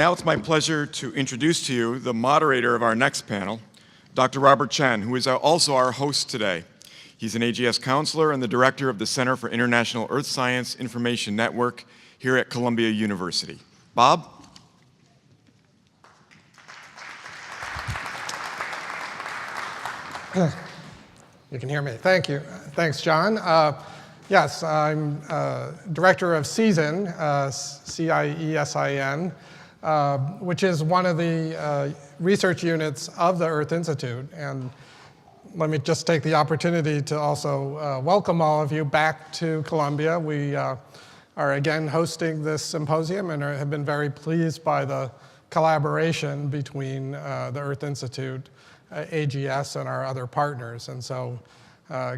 Now it's my pleasure to introduce to you the moderator of our next panel, Dr. Robert Chen, who is also our host today. He's an AGS counselor and the director of the Center for International Earth Science Information Network here at Columbia University. Bob? You can hear me. Thank you. Thanks, John. Yes, I'm director of CIESIN, CIESIN, which is one of the research units of the Earth Institute. And let me just take the opportunity to also welcome all of you back to Columbia. We are again hosting this symposium and have been very pleased by the collaboration between the Earth Institute, AGS, and our other partners. And so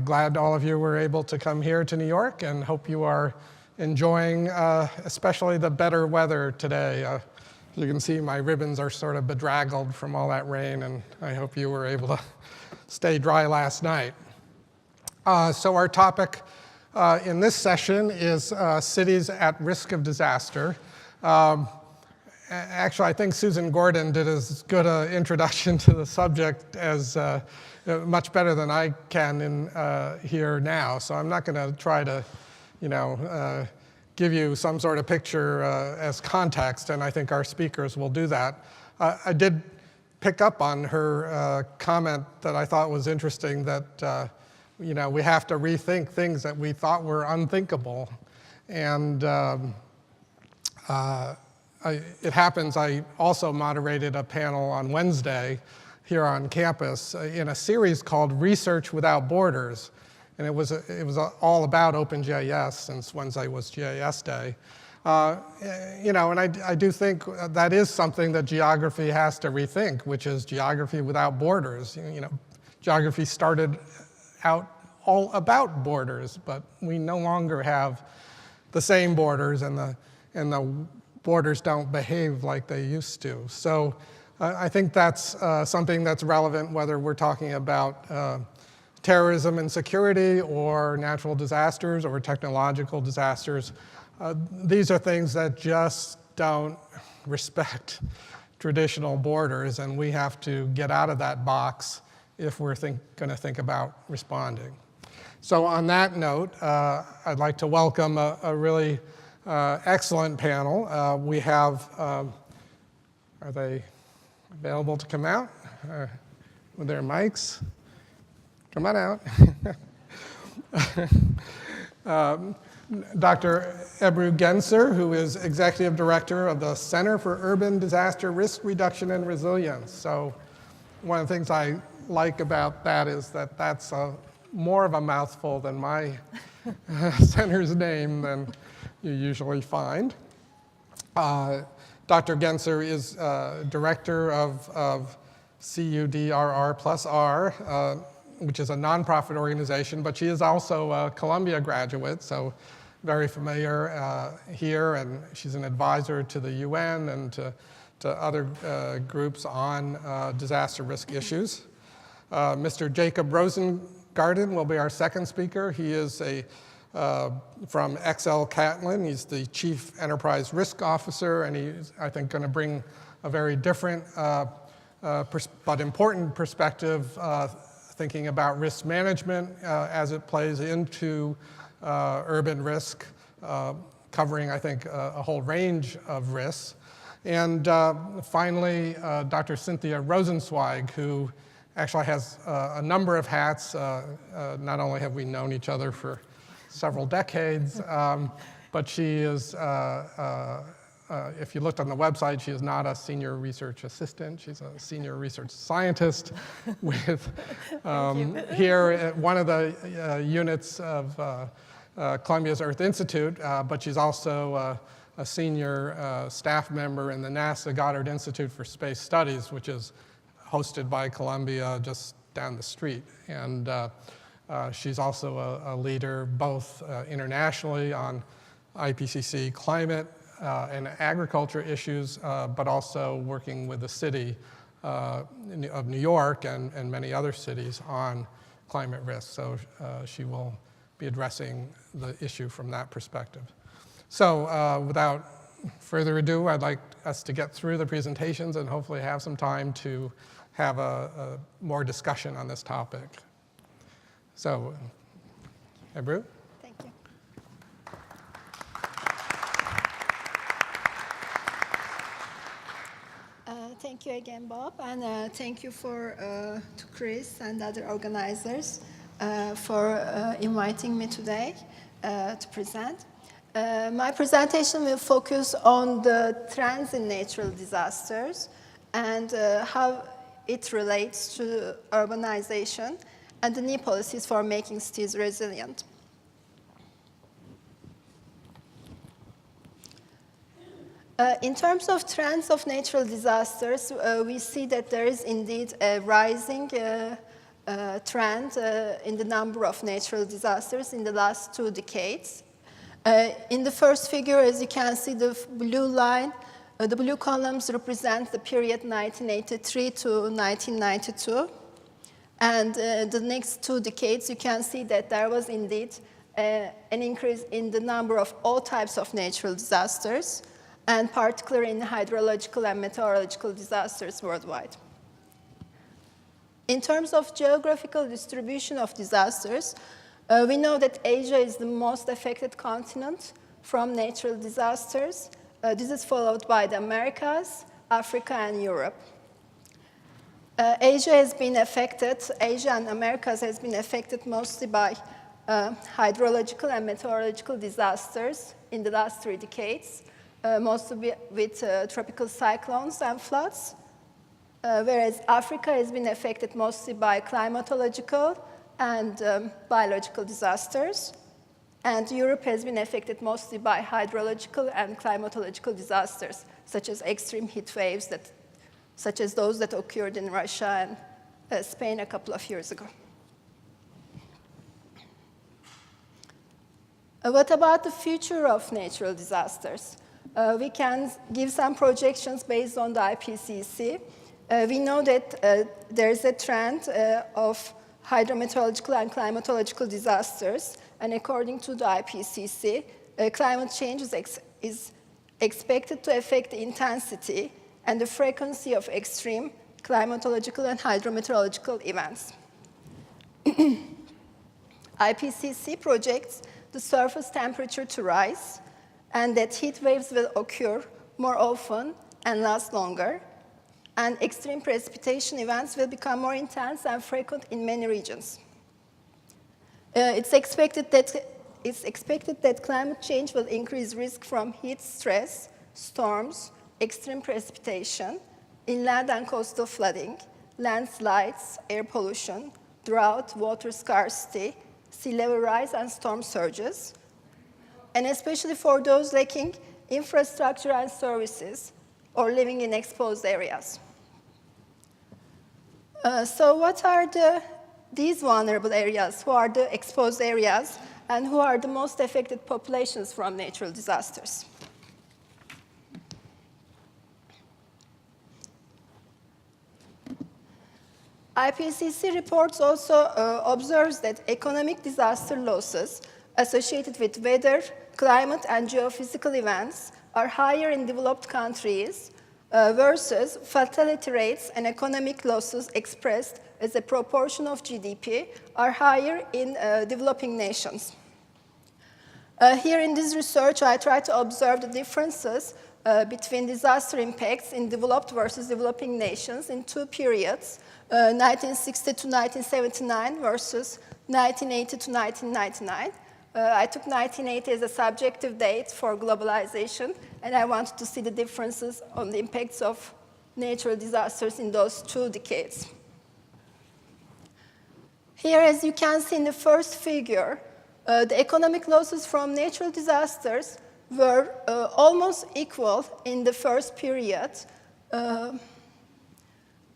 glad all of you were able to come here to New York, and hope you are enjoying especially the better weather today. As you can see, my ribbons are sort of bedraggled from all that rain, and I hope you were able to stay dry last night. So our topic in this session is cities at risk of disaster. Actually, I think Susan Gordon did as good an introduction to the subject as much better than I can in here now. So I'm not going to try to, give you some sort of picture as context, and I think our speakers will do that. I did pick up on her comment that I thought was interesting, that we have to rethink things that we thought were unthinkable. And it happens I also moderated a panel on Wednesday here on campus in a series called Research Without Borders. And it was all about OpenGIS, since Wednesday was GIS Day. And I do think that is something that geography has to rethink, which is geography without borders. Geography started out all about borders, but we no longer have the same borders, and the borders don't behave like they used to. So I think that's something that's relevant whether we're talking about terrorism and security, or natural disasters, or technological disasters. These are things that just don't respect traditional borders, and we have to get out of that box if we're going to think about responding. So on that note, I'd like to welcome a really excellent panel. We have, are they available to come out with their mics? Come on out. Dr. Ebru Gencer, who is Executive Director of the Center for Urban Disaster Risk Reduction and Resilience. So one of the things I like about that is that that's more of a mouthful than my center's name than you usually find. Dr. Gencer is Director of CUDRR+R, which is a nonprofit organization, but she is also a Columbia graduate, so very familiar here, and she's an advisor to the UN and to other groups on disaster risk issues. Mr. Jacob Rosengarten will be our second speaker. He is from XL Catlin. He's the Chief Enterprise Risk Officer, and he's, I think, going to bring a very different but important perspective, thinking about risk management as it plays into urban risk, covering, I think, a whole range of risks. And finally, Dr. Cynthia Rosenzweig, who actually has a number of hats. Not only have we known each other for several decades, but she is, if you looked on the website, she is not a senior research assistant. She's a senior research scientist with here at one of the units of Columbia's Earth Institute, but she's also a senior staff member in the NASA Goddard Institute for Space Studies, which is hosted by Columbia just down the street. And she's also a leader both internationally on IPCC climate and agriculture issues, but also working with the city of New York and many other cities on climate risk. So she will be addressing the issue from that perspective. So without further ado, I'd like us to get through the presentations and hopefully have some time to have a more discussion on this topic. So, Ebru? Thank you. Thank you again, Bob, and thank you to Chris and other organizers for inviting me today to present. My presentation will focus on the trends in natural disasters and how it relates to urbanization and the new policies for making cities resilient. In terms of trends of natural disasters, we see that there is indeed a rising trend in the number of natural disasters in the last 2 decades. In the first figure, as you can see, the blue line, the blue columns represent the period 1983 to 1992. And the next 2 decades, you can see that there was indeed an increase in the number of all types of natural disasters, and particularly in hydrological and meteorological disasters worldwide. In terms of geographical distribution of disasters, we know that Asia is the most affected continent from natural disasters. This is followed by the Americas, Africa, and Europe. Asia and Americas has been affected mostly by hydrological and meteorological disasters in the last 3 decades. Mostly with tropical cyclones and floods, whereas Africa has been affected mostly by climatological and biological disasters, and Europe has been affected mostly by hydrological and climatological disasters, such as extreme heat waves, such as those that occurred in Russia and Spain a couple of years ago. What about the future of natural disasters? We can give some projections based on the IPCC. We know that there is a trend of hydrometeorological and climatological disasters, and according to the IPCC, climate change is expected to affect the intensity and the frequency of extreme climatological and hydrometeorological events. IPCC projects the surface temperature to rise, and that heat waves will occur more often and last longer, and extreme precipitation events will become more intense and frequent in many regions. It's expected that climate change will increase risk from heat stress, storms, extreme precipitation, inland and coastal flooding, landslides, air pollution, drought, water scarcity, sea level rise, and storm surges, and especially for those lacking infrastructure and services or living in exposed areas. So what are these vulnerable areas? Who are the exposed areas? And who are the most affected populations from natural disasters? IPCC reports also observes that economic disaster losses associated with weather, climate, and geophysical events are higher in developed countries versus fatality rates and economic losses expressed as a proportion of GDP are higher in developing nations. Here in this research, I try to observe the differences between disaster impacts in developed versus developing nations in 2 periods, 1960 to 1979 versus 1980 to 1999. I took 1980 as a subjective date for globalization, and I wanted to see the differences on the impacts of natural disasters in those 2 decades. Here, as you can see in the first figure, the economic losses from natural disasters were almost equal in the first period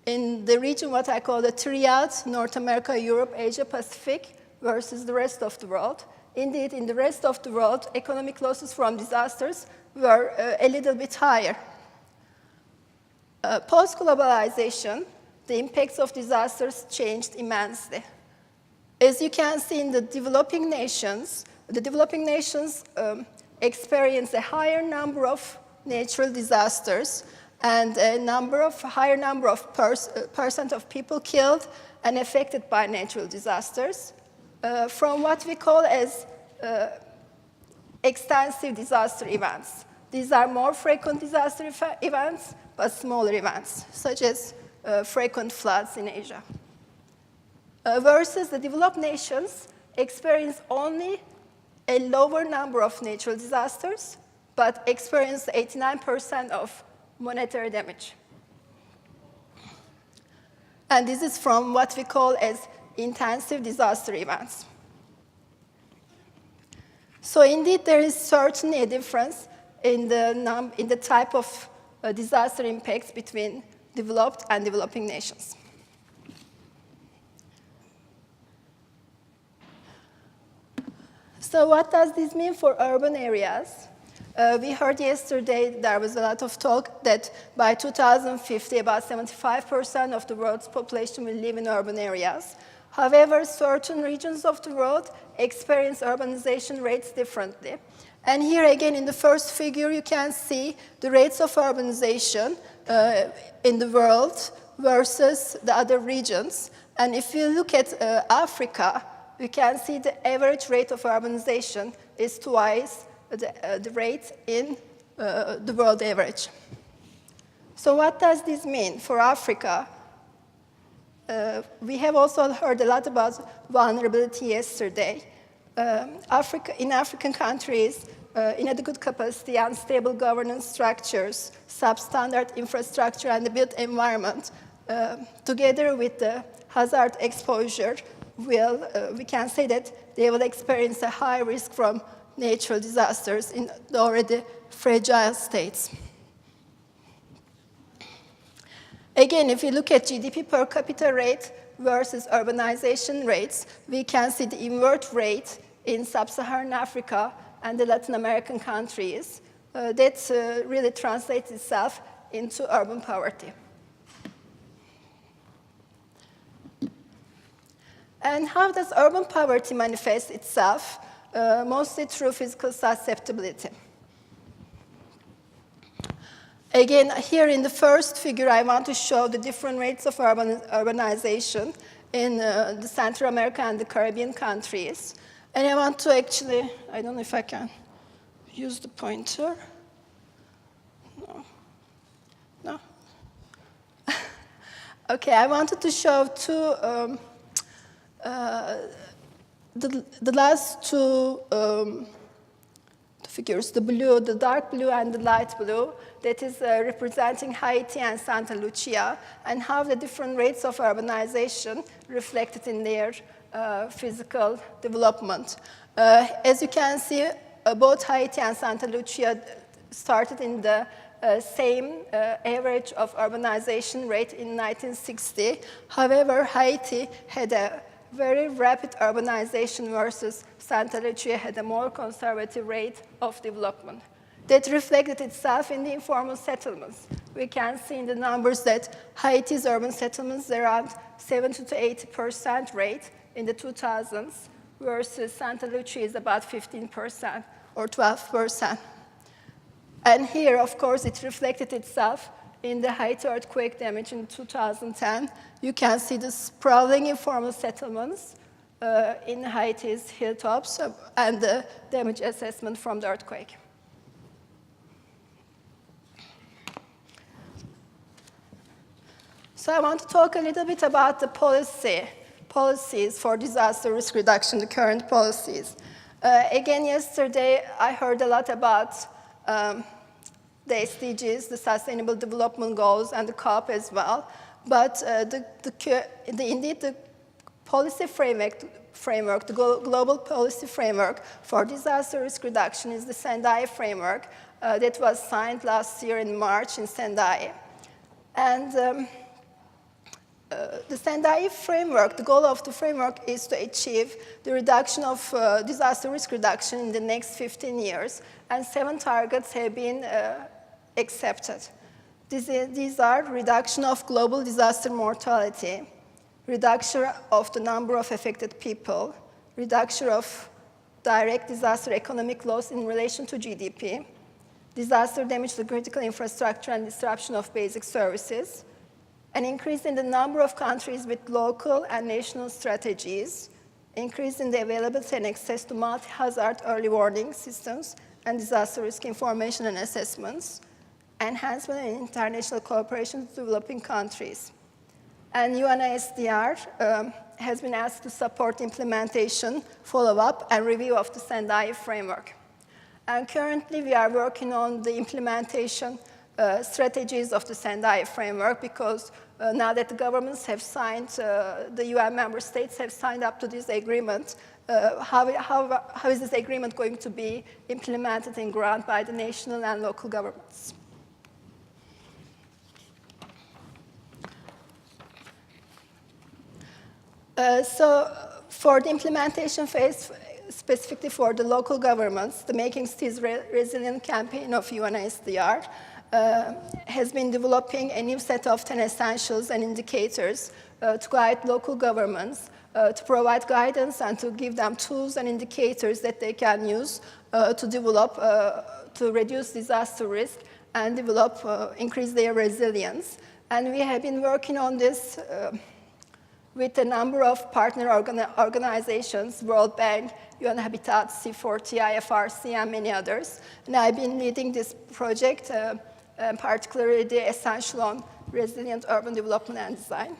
in the region, what I call the triad, North America, Europe, Asia, Pacific, versus the rest of the world. Indeed, in the rest of the world, economic losses from disasters were a little bit higher. Post-globalization, the impacts of disasters changed immensely. As you can see in the developing nations experienced a higher number of natural disasters, and a higher number of percent of people killed and affected by natural disasters from what we call as extensive disaster events. These are more frequent disaster events, but smaller events, such as frequent floods in Asia. Versus the developed nations experience only a lower number of natural disasters, but experience 89% of monetary damage. And this is from what we call as intensive disaster events. So indeed, there is certainly a difference in the type of disaster impacts between developed and developing nations. So what does this mean for urban areas? We heard yesterday there was a lot of talk that by 2050, about 75% of the world's population will live in urban areas. However, certain regions of the world experience urbanization rates differently. And here again, in the first figure, you can see the rates of urbanization in the world versus the other regions. And if you look at Africa, we can see the average rate of urbanization is twice the rate in the world average. So what does this mean for Africa? We have also heard a lot about vulnerability yesterday. In African countries, inadequate capacity, unstable governance structures, substandard infrastructure, and the built environment, together with the hazard exposure, we can say that they will experience a high risk from natural disasters in the already fragile states. Again, if you look at GDP per capita rate versus urbanization rates, we can see the invert rate in sub-Saharan Africa and the Latin American countries. That really translates itself into urban poverty. And how does urban poverty manifest itself? Mostly through physical susceptibility. Again, here in the first figure, I want to show the different rates of urbanization in the Central America and the Caribbean countries. And I want to actually, I don't know if I can use the pointer. No? Okay, I wanted to show the last two figures, the dark blue and the light blue, that is representing Haiti and Santa Lucia, and how the different rates of urbanization reflected in their physical development. As you can see, both Haiti and Santa Lucia started in the same average of urbanization rate in 1960. However, Haiti had a very rapid urbanization versus Santa Lucia had a more conservative rate of development. That reflected itself in the informal settlements. We can see in the numbers that Haiti's urban settlements are around 70 to 80% rate in the 2000s, versus Santa Lucia is about 15% or 12%. And here, of course, it reflected itself in the Haiti earthquake damage in 2010. You can see the sprawling informal settlements in Haiti's hilltops and the damage assessment from the earthquake. So I want to talk a little bit about the policies for disaster risk reduction, the current policies. Again, yesterday I heard a lot about the SDGs, the Sustainable Development Goals, and the COP as well. But indeed, the policy framework, the global policy framework for disaster risk reduction is the Sendai framework that was signed last year in March in Sendai. And the Sendai framework, the goal of the framework is to achieve the reduction of disaster risk reduction in the next 15 years, and 7 targets have been accepted. These are reduction of global disaster mortality, reduction of the number of affected people, reduction of direct disaster economic loss in relation to GDP, disaster damage to critical infrastructure and disruption of basic services, an increase in the number of countries with local and national strategies, increase in the availability and access to multi-hazard early warning systems and disaster risk information and assessments, enhancement in international cooperation with developing countries. And UNISDR has been asked to support implementation, follow-up, and review of the Sendai framework. And currently, we are working on the implementation strategies of the Sendai framework because now that the governments have signed, the UN member states have signed up to this agreement, how is this agreement going to be implemented in ground by the national and local governments? So for the implementation phase, specifically for the local governments, the Making Cities Resilient campaign of UNISDR has been developing a new set of 10 essentials and indicators to guide local governments, to provide guidance and to give them tools and indicators that they can use to develop, to reduce disaster risk and develop, increase their resilience. And we have been working on this with a number of partner organizations, World Bank, UN Habitat, C40, IFRC, and many others. And I've been leading this project, particularly the essential on resilient urban development and design.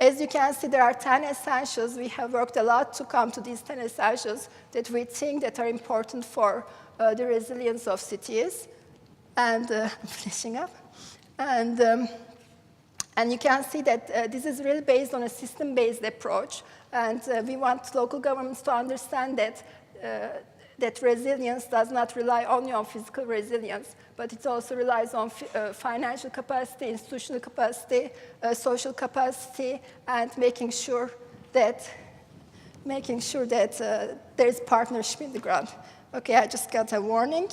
As you can see, there are 10 essentials. We have worked a lot to come to these 10 essentials that we think that are important for the resilience of cities. And finishing up. And you can see that this is really based on a system-based approach. And we want local governments to understand that, that resilience does not rely only on physical resilience, but it also relies on financial capacity, institutional capacity, social capacity, and making sure that there is partnership in the ground. Okay, I just got a warning,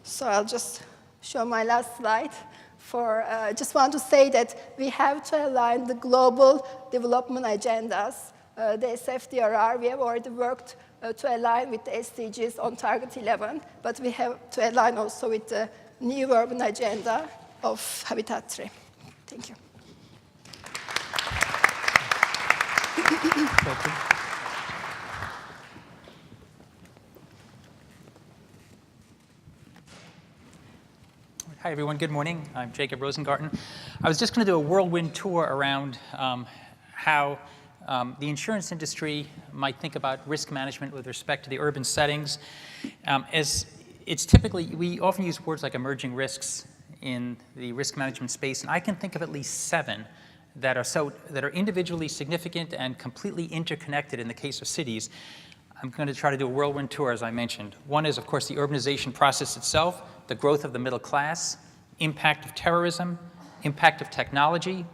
so I'll just show my last slide. Just want to say that we have to align the global development agendas, the SFDRR. We have already worked to align with the SDGs on Target 11, but we have to align also with the new urban agenda of Habitat 3. Thank you. Hi, everyone. Good morning. I'm Jacob Rosengarten. I was just going to do a whirlwind tour around how the insurance industry might think about risk management with respect to the urban settings. As it's typically, we often use words like emerging risks in the risk management space, and I can think of at least 7 that are individually significant and completely interconnected in the case of cities. I'm going to try to do a whirlwind tour, as I mentioned. One is, of course, the urbanization process itself, the growth of the middle class, impact of terrorism, impact of technology,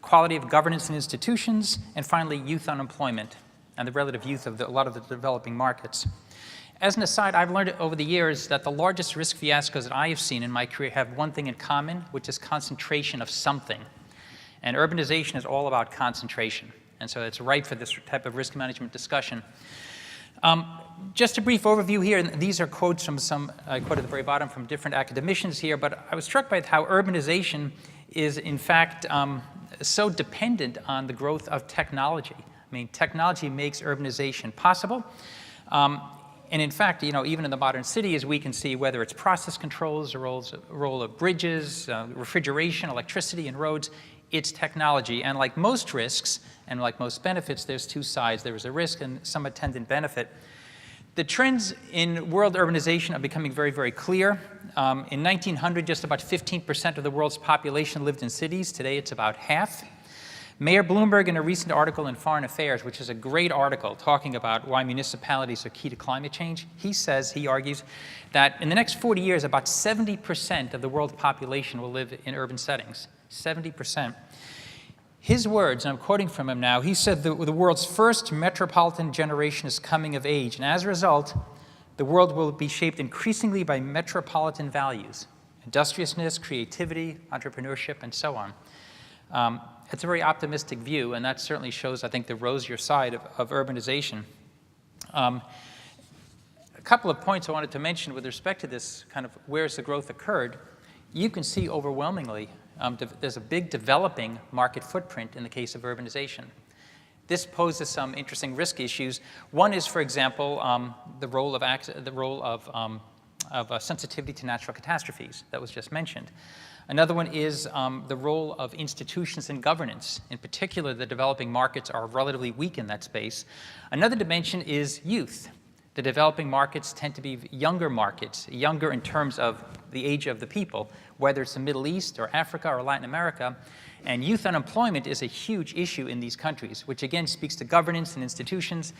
quality of governance and institutions, and finally, youth unemployment and the relative youth of a lot of the developing markets. As an aside, I've learned over the years that the largest risk fiascos that I have seen in my career have one thing in common, which is concentration of something. And urbanization is all about concentration. And so it's ripe for this type of risk management discussion. Just a brief overview here, and these are quotes from I quote at the very bottom from different academicians here, but I was struck by how urbanization is, in fact, so dependent on the growth of technology. I mean, technology makes urbanization possible. And in fact, even in the modern city, as we can see, whether it's process controls, the role of bridges, refrigeration, electricity, and roads, it's technology. And like most risks, and like most benefits, there's 2 sides. There is a risk and some attendant benefit. The trends in world urbanization are becoming very, very clear. In 1900, just about 15% of the world's population lived in cities. Today, it's about half. Mayor Bloomberg, in a recent article in Foreign Affairs, which is a great article talking about why municipalities are key to climate change, he argues that in the next 40 years, about 70% of the world's population will live in urban settings. 70%. His words, and I'm quoting from him now, he said the world's first metropolitan generation is coming of age, and as a result, the world will be shaped increasingly by metropolitan values, industriousness, creativity, entrepreneurship, and so on. It's a very optimistic view, and that certainly shows, I think, the rosier side of urbanization. a couple of points I wanted to mention with respect to this kind of where's the growth occurred. You can see overwhelmingly there's a big developing market footprint in the case of urbanization. This poses some interesting risk issues. One is, for example, the role of sensitivity to natural catastrophes that was just mentioned. Another one is the role of institutions and governance. In particular, the developing markets are relatively weak in that space. Another dimension is youth. The developing markets tend to be younger markets, younger in terms of the age of the people, whether it's the Middle East or Africa or Latin America. And youth unemployment is a huge issue in these countries, which again speaks to governance and institutions.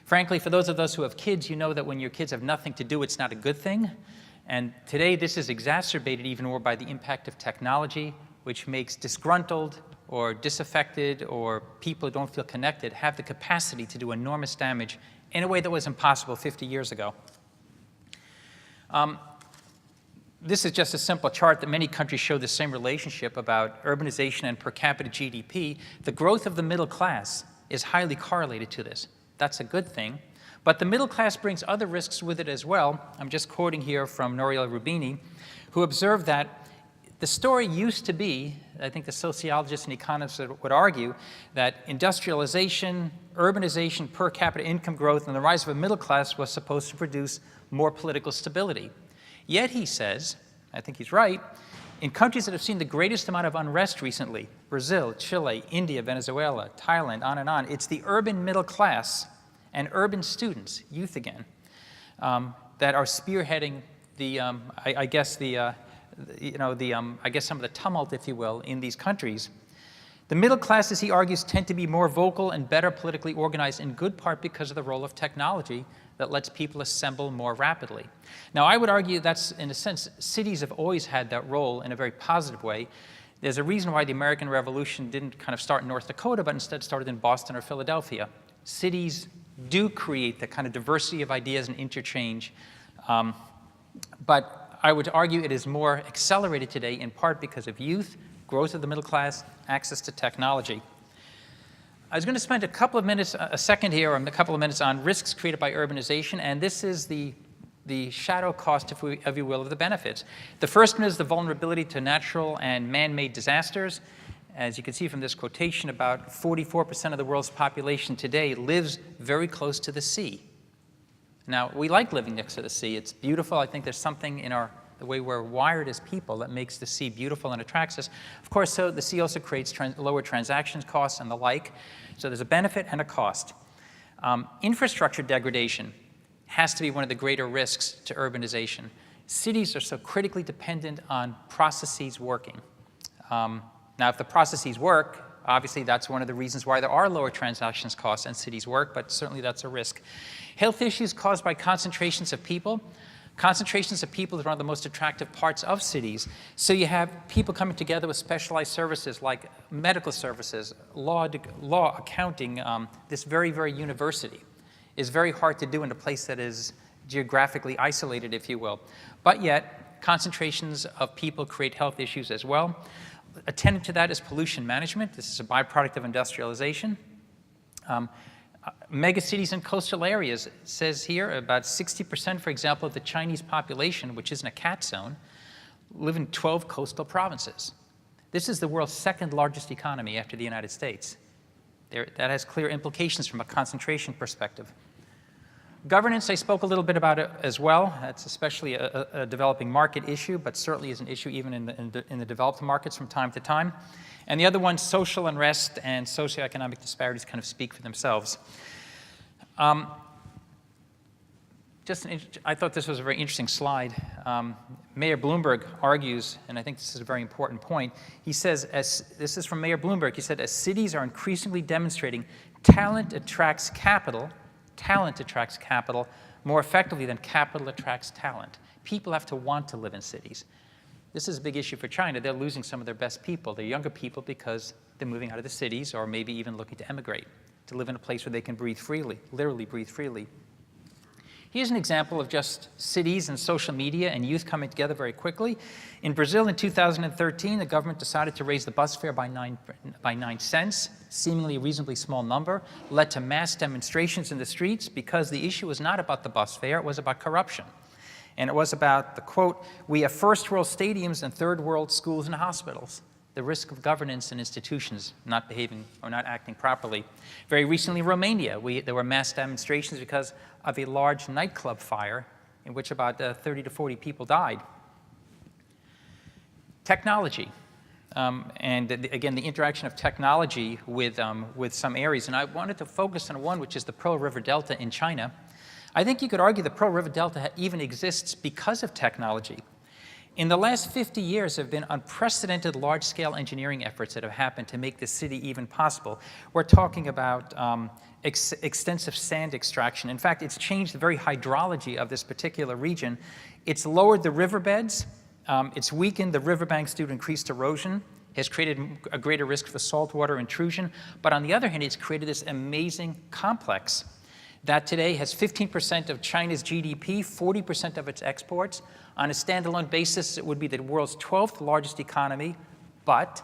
Frankly, for those of us who have kids, you know that when your kids have nothing to do, it's not a good thing. And today, this is exacerbated even more by the impact of technology, which makes disgruntled or disaffected or people who don't feel connected have the capacity to do enormous damage in a way that was impossible 50 years ago. This is just a simple chart that many countries show the same relationship about urbanization and per capita GDP. The growth of the middle class is highly correlated to this. That's a good thing. But the middle class brings other risks with it as well. I'm just quoting here from Nouriel Roubini, who observed that the story used to be, I think the sociologists and economists would argue, that industrialization, urbanization, per capita income growth, and the rise of a middle class was supposed to produce more political stability. Yet, he says, I think he's right, in countries that have seen the greatest amount of unrest recently, Brazil, Chile, India, Venezuela, Thailand, on and on, it's the urban middle class and urban students, youth again, that are spearheading the, I guess some of the tumult, if you will, in these countries. The middle classes, he argues, tend to be more vocal and better politically organized in good part because of the role of technology that lets people assemble more rapidly. Now, I would argue that's, in a sense, cities have always had that role in a very positive way. There's a reason why the American Revolution didn't kind of start in North Dakota, but instead started in Boston or Philadelphia. Cities do create the kind of diversity of ideas and interchange, but I would argue it is more accelerated today in part because of youth, growth of the middle class, access to technology. I was going to spend a couple of minutes, a second here, or a couple of minutes on risks created by urbanization, and this is the shadow cost, if you will, of the benefits. The first one is the vulnerability to natural and man-made disasters. As you can see from this quotation, about 44% of the world's population today lives very close to the sea. Now, we like living next to the sea. It's beautiful. I think there's something in the way we're wired as people that makes the sea beautiful and attracts us. Of course, so the sea also creates lower transaction costs and the like. So there's a benefit and a cost. Infrastructure degradation has to be one of the greater risks to urbanization. Cities are so critically dependent on processes working. Now, if the processes work, obviously that's one of the reasons why there are lower transactions costs and cities work, but certainly that's a risk. Health issues caused by concentrations of people. Concentrations of people is one of the most attractive parts of cities. So you have people coming together with specialized services like medical services, law, accounting. This very, very university is very hard to do in a place that is geographically isolated, if you will. But yet, concentrations of people create health issues as well. Attendant to that is pollution management. This is a byproduct of industrialization. Megacities and coastal areas, it says here, about 60%, for example, of the Chinese population, which isn't a cat zone, live in 12 coastal provinces. This is the world's second largest economy after the United States. That has clear implications from a concentration perspective. Governance, I spoke a little bit about it as well. That's especially a developing market issue, but certainly is an issue even in the developed markets from time to time. And the other one, social unrest and socioeconomic disparities kind of speak for themselves. I thought this was a very interesting slide. Mayor Bloomberg argues, and I think this is a very important point, he says, this is from Mayor Bloomberg, he said, as cities are increasingly demonstrating talent attracts capital more effectively than capital attracts talent. People have to want to live in cities. This is a big issue for China. They're losing some of their best people, their younger people, because they're moving out of the cities or maybe even looking to emigrate, to live in a place where they can breathe freely, literally breathe freely. Here's an example of just cities and social media and youth coming together very quickly. In Brazil in 2013, the government decided to raise the bus fare by 9 cents, seemingly a reasonably small number, led to mass demonstrations in the streets because the issue was not about the bus fare, it was about corruption. And it was about the quote, "We have first world stadiums and third world schools and hospitals." The risk of governance and institutions not behaving or not acting properly. Very recently in Romania, there were mass demonstrations because of a large nightclub fire in which about 30 to 40 people died. Technology. Again, the interaction of technology with some areas. And I wanted to focus on one, which is the Pearl River Delta in China. I think you could argue the Pearl River Delta even exists because of technology. In the last 50 years, there have been unprecedented large-scale engineering efforts that have happened to make this city even possible. We're talking about extensive sand extraction. In fact, it's changed the very hydrology of this particular region. It's lowered the riverbeds. It's weakened the riverbanks due to increased erosion. Has created a greater risk for saltwater intrusion. But on the other hand, it's created this amazing complex that today has 15% of China's GDP, 40% of its exports. On a standalone basis, it would be the world's 12th largest economy, but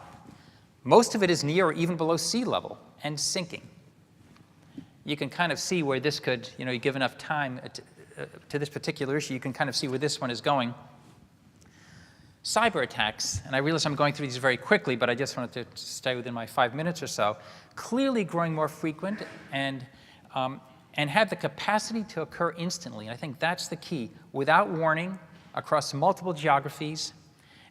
most of it is near or even below sea level and sinking. You can kind of see where this could, you give enough time to this particular issue, you can kind of see where this one is going. Cyber attacks, and I realize I'm going through these very quickly, but I just wanted to stay within my 5 minutes or so, clearly growing more frequent and have the capacity to occur instantly. And I think that's the key, without warning, across multiple geographies.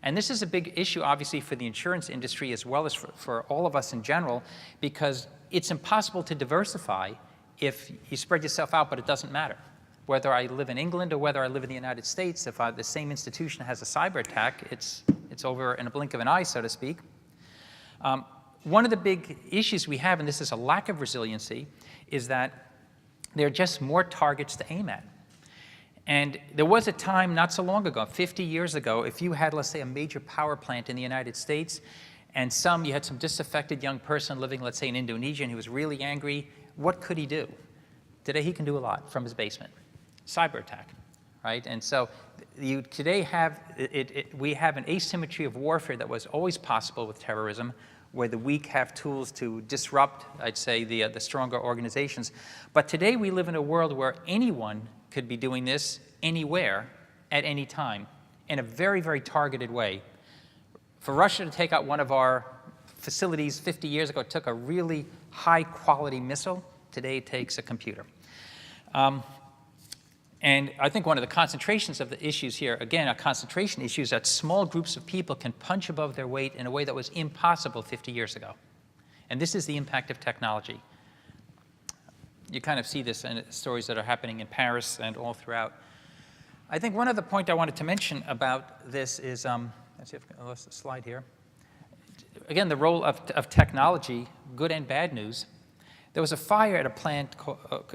And this is a big issue, obviously, for the insurance industry as well as for all of us in general, because it's impossible to diversify if you spread yourself out, but it doesn't matter. Whether I live in England or whether I live in the United States, if the same institution has a cyber attack, it's over in a blink of an eye, so to speak. One of the big issues we have, and this is a lack of resiliency, is that there are just more targets to aim at. And there was a time not so long ago, 50 years ago, if you had, let's say, a major power plant in the United States, and you had some disaffected young person living, let's say, in Indonesia, and he was really angry, what could he do? Today, he can do a lot from his basement. Cyber attack, right? And so you today we have an asymmetry of warfare that was always possible with terrorism, where the weak have tools to disrupt, I'd say, the stronger organizations. But today we live in a world where anyone could be doing this anywhere at any time in a very, very targeted way. For Russia to take out one of our facilities 50 years ago, it took a really high-quality missile. Today it takes a computer. And I think one of the concentrations of the issues here, again, a concentration issue, is that small groups of people can punch above their weight in a way that was impossible 50 years ago. And this is the impact of technology. You kind of see this in stories that are happening in Paris and all throughout. I think one other point I wanted to mention about this is, let's see if I lost the slide here. Again, the role of technology, good and bad news. There was a fire at a plant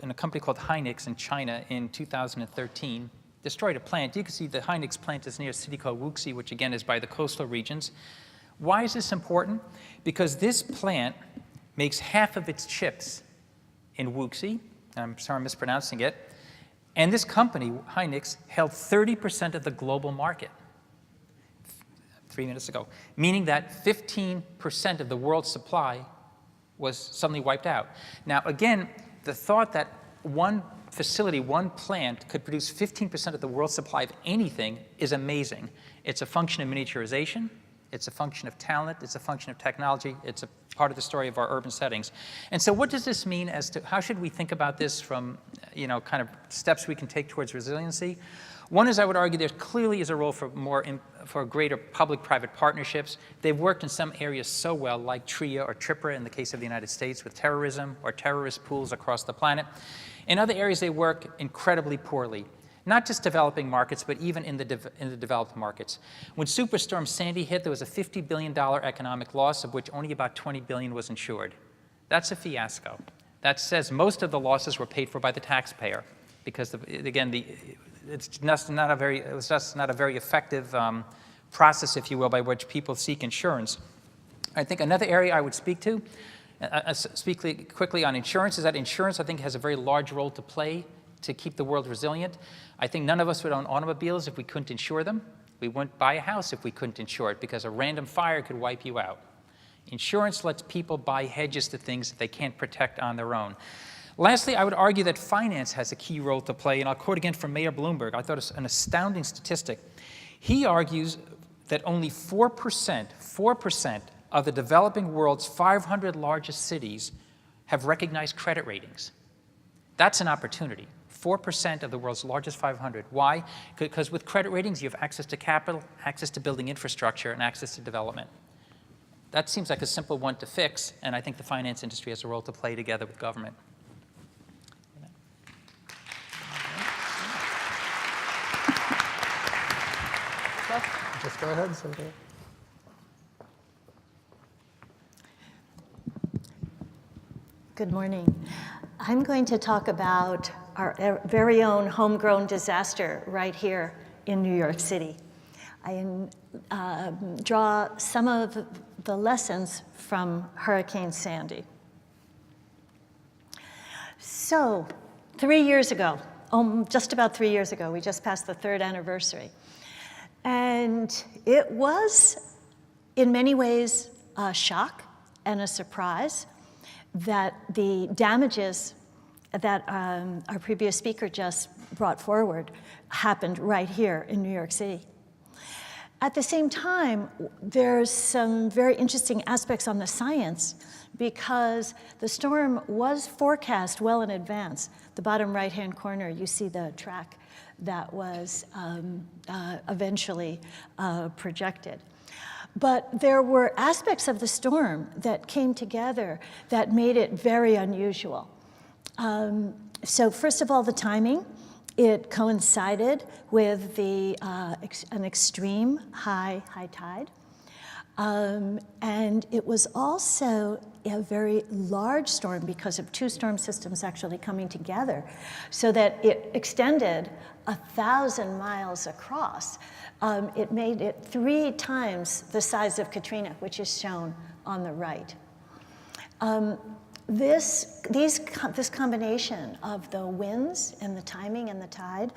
in a company called Hynix in China in 2013. Destroyed a plant. You can see the Hynix plant is near a city called Wuxi, which again is by the coastal regions. Why is this important? Because this plant makes half of its chips in Wuxi. I'm sorry I'm mispronouncing it. And this company, Hynix, held 30% of the global market 3 minutes ago, meaning that 15% of the world's supply was suddenly wiped out. Now, again, the thought that one facility, one plant could produce 15% of the world's supply of anything is amazing. It's a function of miniaturization. It's a function of talent. It's a function of technology. It's a part of the story of our urban settings. And so what does this mean as to how should we think about this from, kind of steps we can take towards resiliency? One is, I would argue, there clearly is a role for greater public-private partnerships. They've worked in some areas so well, like TRIA or TRIPRA in the case of the United States with terrorism, or terrorist pools across the planet. In other areas, they work incredibly poorly. Not just developing markets, but even in the developed markets. When Superstorm Sandy hit, there was a $50 billion economic loss, of which only about $20 billion was insured. That's a fiasco. That says most of the losses were paid for by the taxpayer, because it was just not a very effective process, if you will, by which people seek insurance. I think another area I would speak quickly on insurance, is that insurance, I think, has a very large role to play to keep the world resilient. I think none of us would own automobiles if we couldn't insure them. We wouldn't buy a house if we couldn't insure it, because a random fire could wipe you out. Insurance lets people buy hedges to things that they can't protect on their own. Lastly, I would argue that finance has a key role to play, and I'll quote again from Mayor Bloomberg. I thought it was an astounding statistic. He argues that only 4% of the developing world's 500 largest cities have recognized credit ratings. That's an opportunity. 4% of the world's largest 500. Why? Because with credit ratings, you have access to capital, access to building infrastructure, and access to development. That seems like a simple one to fix, and I think the finance industry has a role to play together with government. Just go ahead, Cynthia. Good morning. I'm going to talk about our very own homegrown disaster right here in New York City. I draw some of the lessons from Hurricane Sandy. So, 3 years ago, just about 3 years ago, we just passed the 3rd anniversary. And it was, in many ways, a shock and a surprise that the damages that our previous speaker just brought forward happened right here in New York City. At the same time, there's some very interesting aspects on the science, because the storm was forecast well in advance. The bottom right-hand corner, you see the track that was eventually projected. But there were aspects of the storm that came together that made it very unusual. So first of all, the timing. It coincided with an extreme high tide. And it was also a very large storm because of 2 storm systems actually coming together, so that it extended 1,000 miles across. It made it 3 times the size of Katrina, which is shown on the right. This combination of the winds and the timing and the tide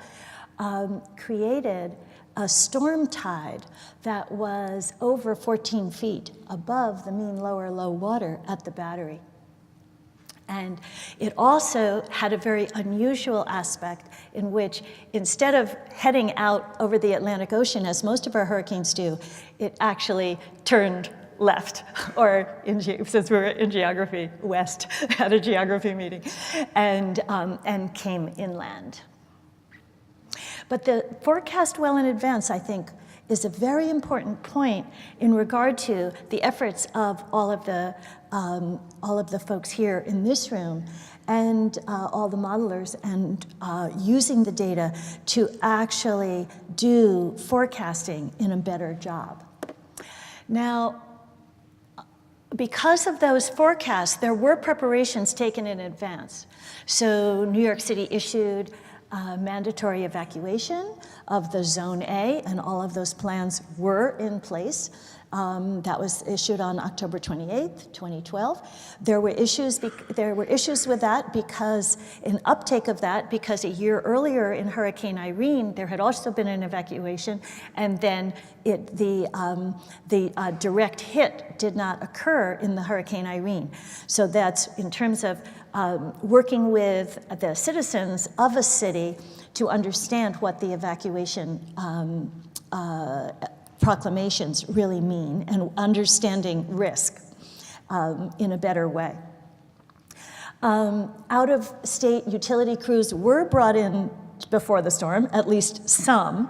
created a storm tide that was over 14 feet above the mean lower low water at the Battery. And it also had a very unusual aspect in which, instead of heading out over the Atlantic Ocean, as most of our hurricanes do, it actually turned left, or since we're in geography, west, at a geography meeting, and came inland. But the forecast well in advance, I think, is a very important point in regard to the efforts of all of the folks here in this room and all the modelers, and using the data to actually do forecasting in a better job. Now, because of those forecasts, there were preparations taken in advance. So New York City issued mandatory evacuation of the Zone A, and all of those plans were in place. That was issued on October 28th, 2012. There were issues with that because an uptake of that, because a year earlier in Hurricane Irene, there had also been an evacuation, and then the direct hit did not occur in the Hurricane Irene. So that's in terms of working with the citizens of a city to understand what the evacuation proclamations really mean, and understanding risk in a better way. Out-of-state utility crews were brought in before the storm, at least some,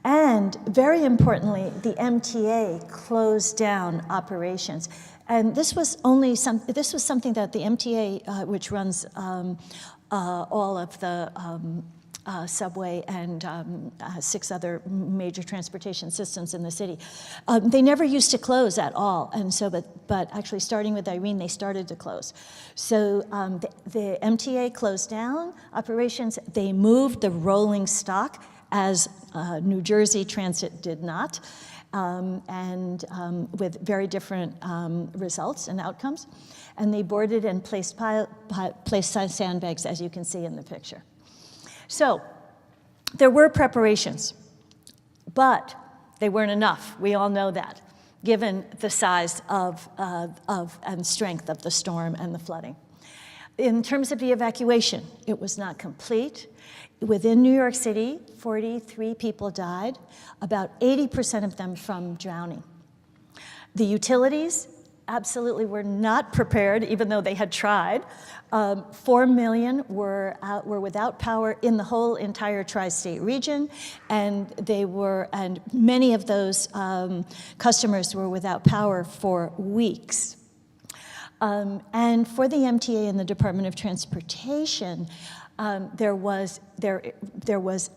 and very importantly, the MTA closed down operations. And this was something that the MTA, which runs all of the subway and 6 other major transportation systems in the city. They never used to close at all, and so, but actually starting with Irene, they started to close. So the MTA closed down operations. They moved the rolling stock, as New Jersey Transit did not, and with very different results and outcomes. And they boarded and placed sandbags, as you can see in the picture. So there were preparations, but they weren't enough. We all know that, given the size and strength of the storm and the flooding. In terms of the evacuation, it was not complete. Within New York City, 43 people died, about 80% of them from drowning. The utilities absolutely were not prepared, even though they had tried. 4 million were without power in the whole entire tri-state region, and many of those customers were without power for weeks. And for the MTA and the Department of Transportation, there was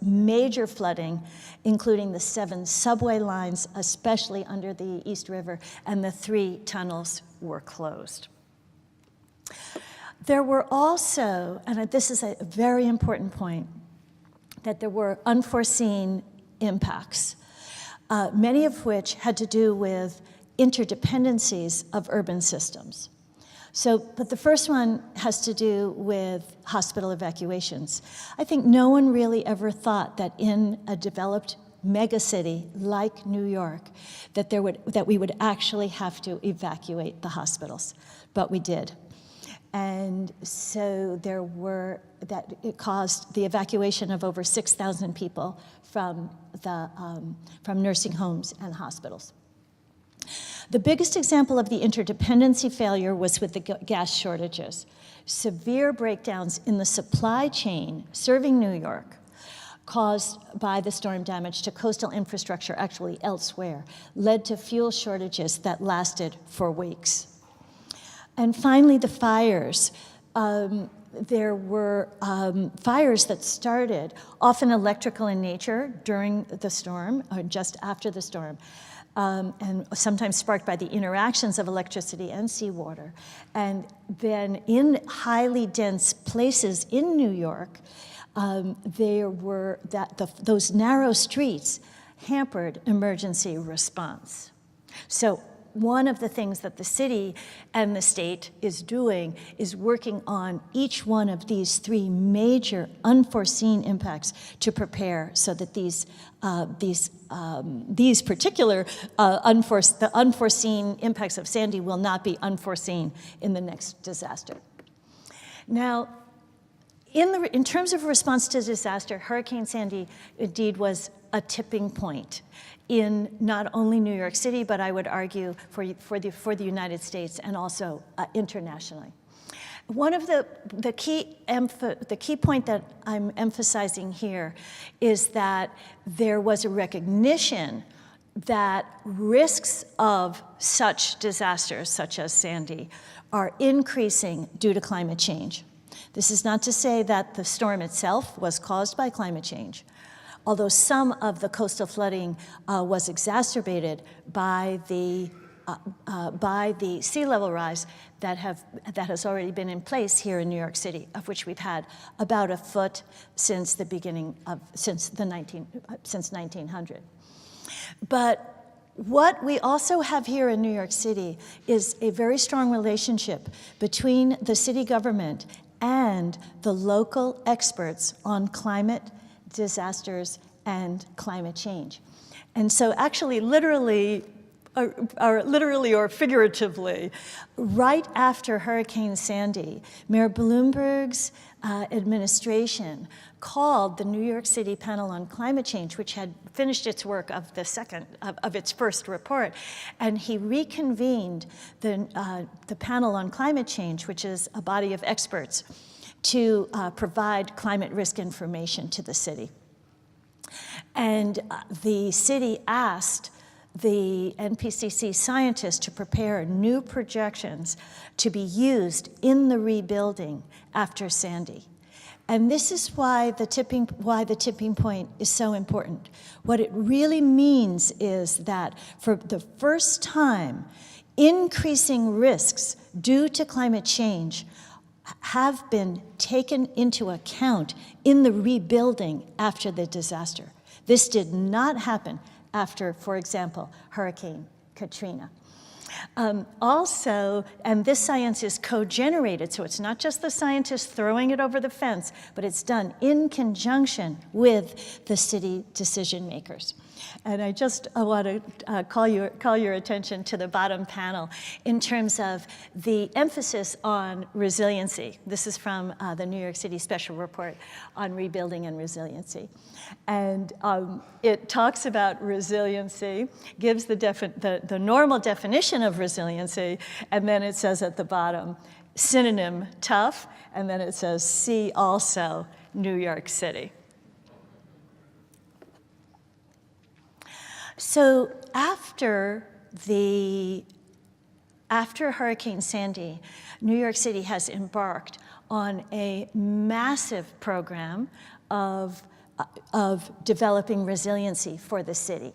major flooding, including the 7 subway lines, especially under the East River, and the 3 tunnels were closed. There were also, and this is a very important point, that there were unforeseen impacts, many of which had to do with interdependencies of urban systems. But the first one has to do with hospital evacuations. I think no one really ever thought that in a developed megacity like New York, that we would actually have to evacuate the hospitals, but we did. And so it caused the evacuation of over 6,000 people from nursing homes and hospitals. The biggest example of the interdependency failure was with the gas shortages. Severe breakdowns in the supply chain serving New York, caused by the storm damage to coastal infrastructure actually elsewhere, led to fuel shortages that lasted for weeks. And finally, the fires. There were fires that started, often electrical in nature, during the storm, or just after the storm, and sometimes sparked by the interactions of electricity and seawater. And then in highly dense places in New York, those narrow streets hampered emergency response. So one of the things that the city and the state is doing is working on each one of these 3 major unforeseen impacts to prepare so that these particular the unforeseen impacts of Sandy will not be unforeseen in the next disaster. Now, in terms of response to disaster, Hurricane Sandy indeed was a tipping point in not only New York City, but I would argue for the United States and also internationally. One of the key point that I'm emphasizing here is that there was a recognition that risks of such disasters, such as Sandy, are increasing due to climate change. This is not to say that the storm itself was caused by climate change, although some of the coastal flooding was exacerbated by the sea level rise that has already been in place here in New York City, of which we've had about a foot since 1900. But what we also have here in New York City is a very strong relationship between the city government and the local experts on climate disasters and climate change. And so actually literally or figuratively, right after Hurricane Sandy, Mayor Bloomberg's administration called the New York City Panel on Climate Change, which had finished its work of its first report, and he reconvened the Panel on Climate Change, which is a body of experts, to provide climate risk information to the city. And the city asked the NPCC scientists to prepare new projections to be used in the rebuilding after Sandy. And this is why the tipping point is so important. What it really means is that for the first time, increasing risks due to climate change have been taken into account in the rebuilding after the disaster. This did not happen after, for example, Hurricane Katrina. Also, and this science is co-generated, so it's not just the scientists throwing it over the fence, but it's done in conjunction with the city decision makers. And I just want to call your attention to the bottom panel in terms of the emphasis on resiliency. This is from the New York City Special Report on Rebuilding and Resiliency. And it talks about resiliency, gives the normal definition of resiliency, and then it says at the bottom, synonym tough, and then it says see also New York City. So after Hurricane Sandy, New York City has embarked on a massive program of developing resiliency for the city.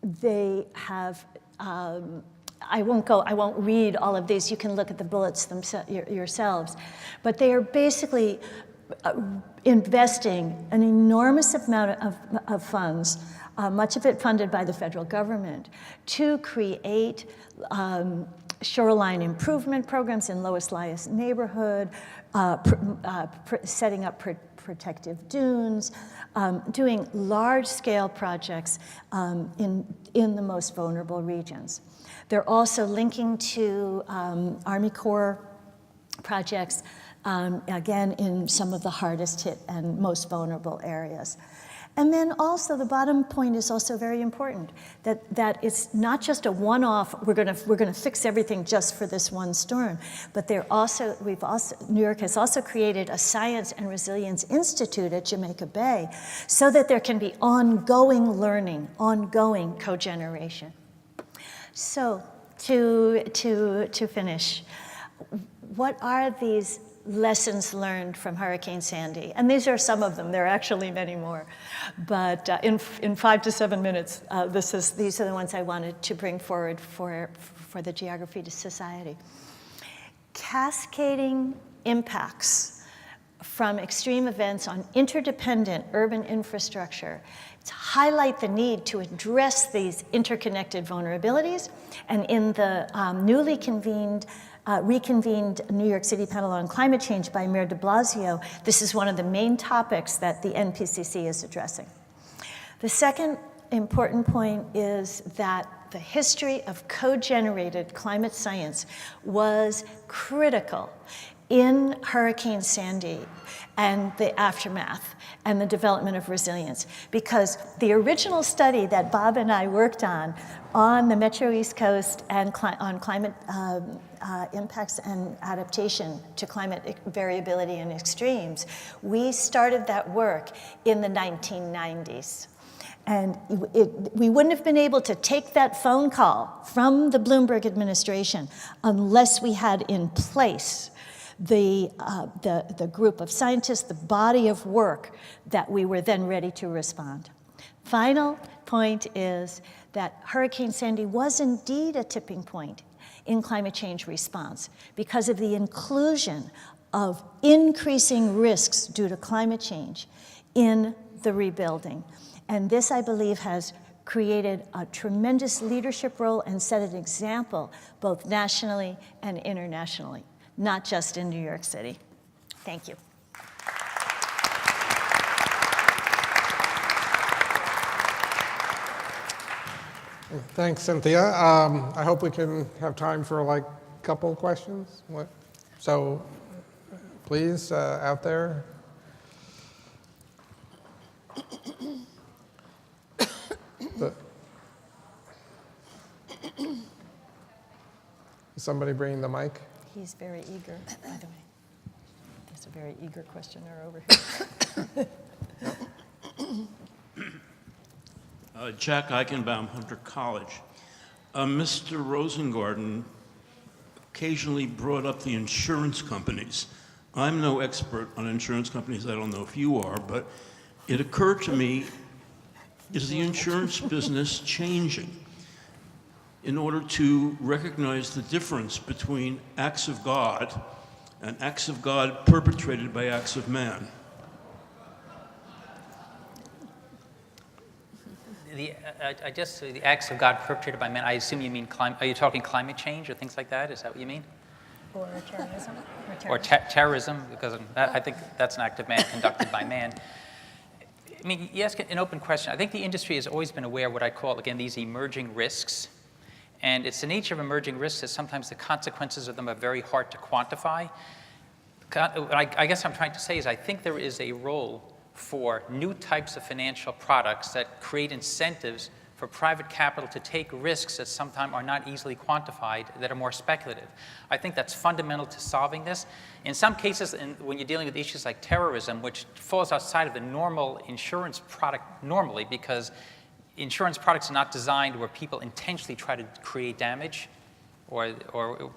They have, I won't read all of these, you can look at the bullets yourselves, but they are basically investing an enormous amount of funds, much of it funded by the federal government, to create shoreline improvement programs in lowest-lying neighborhood, setting up protective dunes, doing large-scale projects in the most vulnerable regions. They're also linking to Army Corps projects, again, in some of the hardest hit and most vulnerable areas. And then also the bottom point is also very important, that it's not just a one-off, we're gonna fix everything just for this one storm, but New York has also created a Science and Resilience Institute at Jamaica Bay so that there can be ongoing learning, ongoing co-generation. So to finish, what are these lessons learned from Hurricane Sandy? And these are some of them. There are actually many more. But in 5 to 7 minutes, these are the ones I wanted to bring forward for the Geography to Society. Cascading impacts from extreme events on interdependent urban infrastructure to highlight the need to address these interconnected vulnerabilities. And in the reconvened New York City panel on climate change by Mayor de Blasio, this is one of the main topics that the NPCC is addressing. The second important point is that the history of co-generated climate science was critical in Hurricane Sandy and the aftermath and the development of resilience, because the original study that Bob and I worked on the Metro East Coast and on climate impacts and adaptation to climate variability and extremes, we started that work in the 1990s. And we wouldn't have been able to take that phone call from the Bloomberg administration unless we had in place the group of scientists, the body of work that we were then ready to respond. Final point is that Hurricane Sandy was indeed a tipping point in climate change response because of the inclusion of increasing risks due to climate change in the rebuilding. And this, I believe, has created a tremendous leadership role and set an example both nationally and internationally, not just in New York City. Thank you. Thanks, Cynthia. I hope we can have time for like a couple questions. So please, out there. Is somebody bringing the mic? He's very eager, by the way. There's a very eager questioner over here. Jack Eichenbaum, Hunter College. Mr. Rosengarten occasionally brought up the insurance companies. I'm no expert on insurance companies. I don't know if you are, but it occurred to me, is the insurance business changing in order to recognize the difference between acts of God and acts of God perpetrated by acts of man? I guess the acts of God perpetrated by man, I assume you mean, are you talking climate change or things like that? Is that what you mean? Or terrorism. Or terrorism, because I think that's an act of man conducted by man. I mean, you ask an open question. I think the industry has always been aware of what I call, again, these emerging risks. And it's the nature of emerging risks that sometimes the consequences of them are very hard to quantify. I guess what I'm trying to say is I think there is a role for new types of financial products that create incentives for private capital to take risks that sometimes are not easily quantified, that are more speculative. I think that's fundamental to solving this. In some cases, when you're dealing with issues like terrorism, which falls outside of the normal insurance product normally, because insurance products are not designed where people intentionally try to create damage, or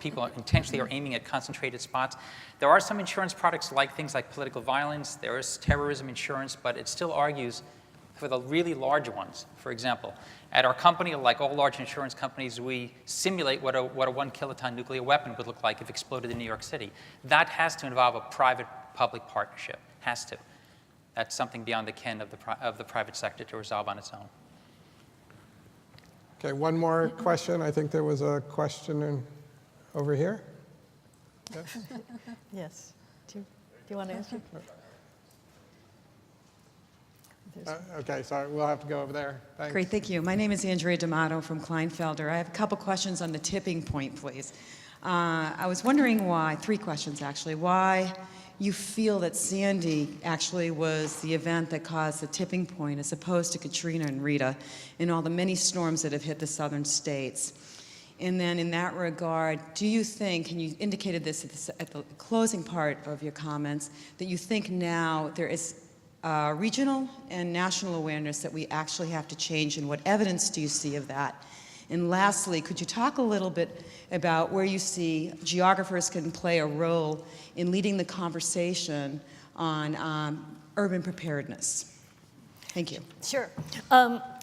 people intentionally are aiming at concentrated spots. There are some insurance products like things like political violence. There is terrorism insurance, but it still argues for the really large ones. For example, at our company, like all large insurance companies, we simulate what a 1 kiloton nuclear weapon would look like if exploded in New York City. That has to involve a private-public partnership, has to. That's something beyond the ken of the private sector to resolve on its own. Okay, one more question. I think there was a question over here. Yes. Yes. Do you want to answer? Okay, sorry, we'll have to go over there. Thanks. Great, thank you. My name is Andrea D'Amato from Kleinfelder. I have a couple questions on the tipping point, please. I was wondering why, 3 questions actually, why you feel that Sandy actually was the event that caused the tipping point as opposed to Katrina and Rita and all the many storms that have hit the southern states. And then in that regard, do you think, and you indicated this at the closing part of your comments, that you think now there is regional and national awareness that we actually have to change, and what evidence do you see of that? And lastly, could you talk a little bit about where you see geographers can play a role in leading the conversation on urban preparedness? Thank you. Sure.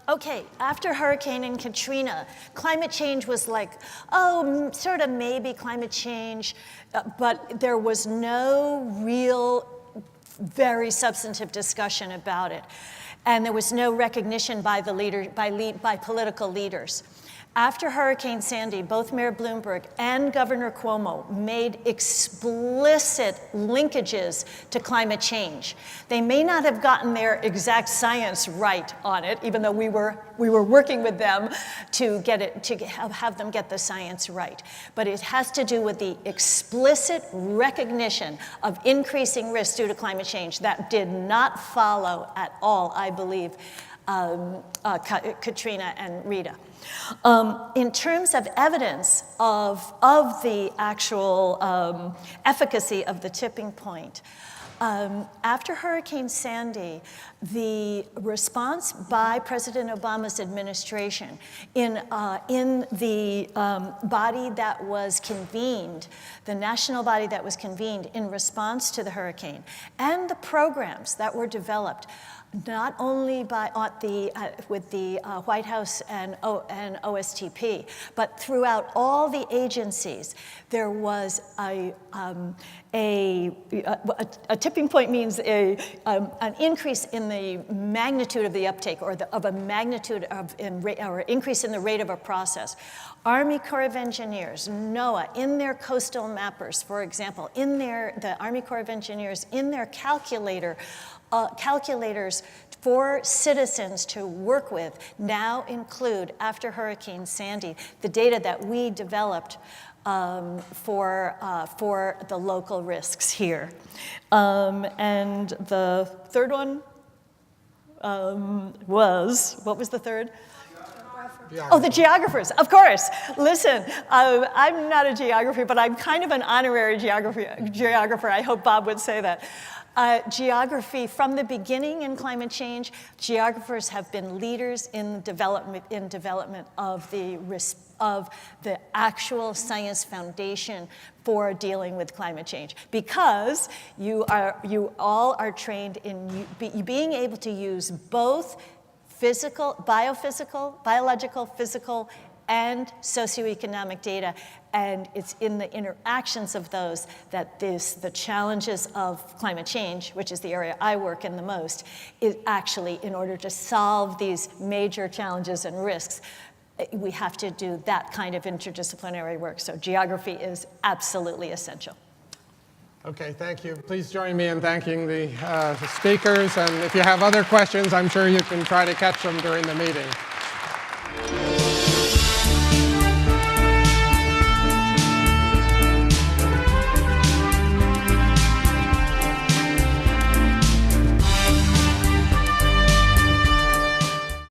Okay, after Hurricane and Katrina, climate change was like, oh, sort of maybe climate change, but there was no real very substantive discussion about it. And there was no recognition by the political leaders. After Hurricane Sandy, both Mayor Bloomberg and Governor Cuomo made explicit linkages to climate change. They may not have gotten their exact science right on it, even though we were working with them to get it, to have them get the science right. But it has to do with the explicit recognition of increasing risks due to climate change that did not follow at all, I believe, Katrina and Rita. In terms of evidence of the actual efficacy of the tipping point, after Hurricane Sandy, the response by President Obama's administration in the body that was convened, the national body that was convened in response to the hurricane, and the programs that were developed, not only with the White House and OSTP, but throughout all the agencies, there was a tipping point means an increase in the magnitude of the uptake, or or increase in the rate of a process. Army Corps of Engineers, NOAA, in their coastal mappers, for example, the Army Corps of Engineers, in their calculators for citizens to work with now include, after Hurricane Sandy, the data that we developed for the local risks here. And the third one what was the third? Oh, the geographers, of course. Listen, I'm not a geographer, but I'm kind of an honorary geographer. I hope Bob would say that. Geography, from the beginning in climate change, geographers have been leaders in development of the actual science foundation for dealing with climate change, because you all are trained in being able to use both physical, biological, physical, and socioeconomic data And it's in the interactions of those that the challenges of climate change, which is the area I work in the most, is actually, in order to solve these major challenges and risks, we have to do that kind of interdisciplinary work. So geography is absolutely essential. Okay, thank you. Please join me in thanking the speakers. And if you have other questions, I'm sure you can try to catch them during the meeting.